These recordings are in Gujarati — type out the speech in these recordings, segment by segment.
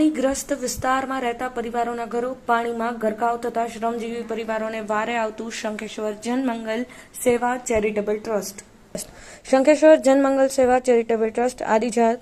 પાણીગ્રસ્ત વિસ્તારમાં રહેતા પરિવારોના ઘરો પાણીમાં ગરકાવ થતા શ્રમજીવી પરિવારોને વારે આવતું શંખેશ્વર જનમંગલ સેવા ચેરિટેબલ ટ્રસ્ટ. શંખેશ્વર જનમંગલ સેવા ચેરિટેબલ ટ્રસ્ટ આદિજાત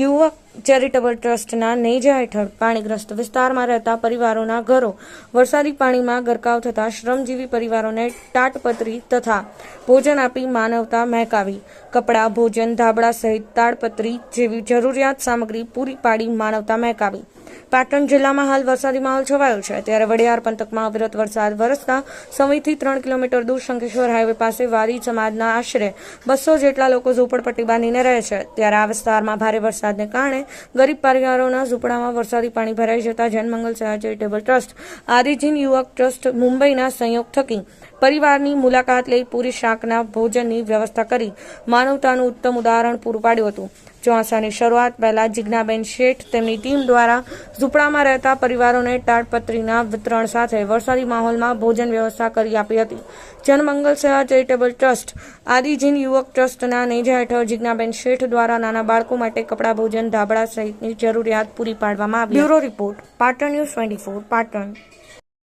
યુવક ચેરિટેબલ ટ્રસ્ટના નેજા હેઠળ પાણીગ્રસ્ત વિસ્તારમાં રહેતા પરિવારોના ઘરો વરસાદી પાણીમાં ગરકાવ થતા શ્રમજીવી પરિવારોને તાડપત્રી તથા ભોજન આપી માનવતા મહેકાવી, કપડાં, ભોજન, ધાબળા સહિત તાડપત્રી જેવી જરૂરિયાત સામગ્રી પૂરી પાડી માનવતા મહેકાવી. પાટણ જિલ્લામાં હાલ વરસાદી માહોલ છવાયો છે, ત્યારે વડિયાર પંથકમાં અવિરત વરસાદ વરસતા સમયથી 3 કિલોમીટર દૂર શંખેશ્વર હાઈવે પાસે વારી સમાજના આશરે 200 જેટલા લોકો ઝૂંપડપટ્ટી બાંધીને રહે છે. ત્યારે આ વિસ્તારમાં ભારે વરસાદને કારણે ગરીબ પરિવારોના ઝૂંપડામાં વરસાદી પાણી ભરાઈ જતા જનમંગલ સેવા ચેરિટેબલ ટ્રસ્ટ, આદિજીન યુવક ટ્રસ્ટ મુંબઈના સંયોગ થકી પરિવારની મુલાકાત લઈ પૂરી શાકના ભોજનની વ્યવસ્થા કરી માનવતાનું ઉત્તમ ઉદાહરણ પૂરું પાડ્યું હતું. ચોમાસાની શરૂઆત પહેલા જિજ્ઞાબેન શેઠ તેમની ટીમ દ્વારા ઝૂંપડામાં રહેતા પરિવારોને તાડપત્રીના વિતરણ સાથે વરસાદી માહોલમાં ભોજન વ્યવસ્થા કરી આપી હતી. જનમંગલ સેવા ચેરિટેબલ ટ્રસ્ટ, આદિજીન યુવક ટ્રસ્ટના નેજા હેઠળ જિજ્ઞાબેન શેઠ દ્વારા નાના બાળકો માટે કપડાં, ભોજન, ધાબળા સહિતની જરૂરિયાત પૂરી પાડવામાં આવી. Bureau report, Patan news 24, Patan.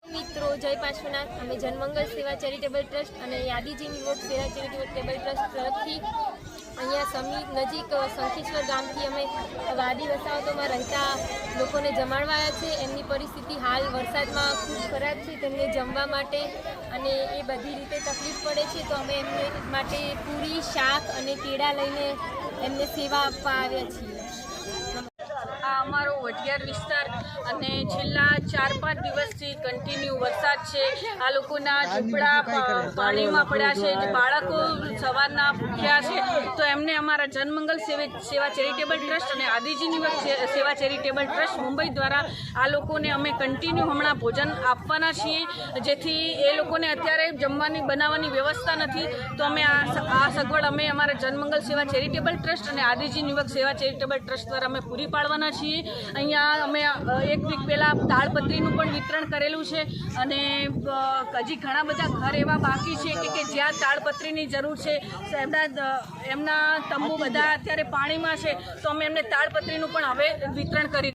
મિત્રો, જય પાર્શ્વનાથ. અમે જનમંગલ સેવા ચેરિટેબલ ટ્રસ્ટ અને આદિજીન યુવક સેવા ચેરિટેબલ ટ્રસ્ટ તરફથી અહીંયા સમી નજીક શંખેશ્વર ગામથી અમે વાડી વસાહતોમાં રહેતા લોકોને જમાડવાયા છે. એમની પરિસ્થિતિ હાલ વરસાદમાં ખૂબ ખરાબ છે, તેમને જમવા માટે અને એ બધી રીતે તકલીફ પડે છે, તો અમે એમને માટે પૂરી, શાક અને કેળા લઈને એમને સેવા આપવા આવ્યા છીએ. આ અમારો વઢિયાર વિસ્તાર અને છેલ્લા 4-5 દિવસથી કન્ટિન્યુ વરસાદ છે. આ લોકોના ઝૂંપડા પાણીમાં પડ્યા છે, જે બાળકો સવારના ભૂખ્યા છે, તો એમને અમારા જનમંગલ સેવા ચેરિટેબલ ટ્રસ્ટ અને આદિજીન યુવક સેવા ચેરિટેબલ ટ્રસ્ટ મુંબઈ દ્વારા આ લોકોને અમે કન્ટિન્યુ હમણાં ભોજન આપવાના છીએ, જેથી એ લોકોને અત્યારે જમવાની બનાવવાની વ્યવસ્થા નથી, તો અમે આ સગવડ અમે અમારા જનમંગલ સેવા ચેરિટેબલ ટ્રસ્ટ અને આદિજીન યુવક સેવા ચેરિટેબલ ટ્રસ્ટ દ્વારા અમે પૂરી પાડવાના છીએ. અહીંયા અમે 1 વીક પહેલાં તાડપત્રીનું પણ વિતરણ કરેલું છે અને હજી ઘણા બધા ઘર એવા બાકી છે કે જ્યાં તાડપત્રીની જરૂર છે. એમના તંબુ બધા અત્યારે પાણીમાં છે, તો અમે એમને તાડપત્રીનું પણ હવે વિતરણ કરી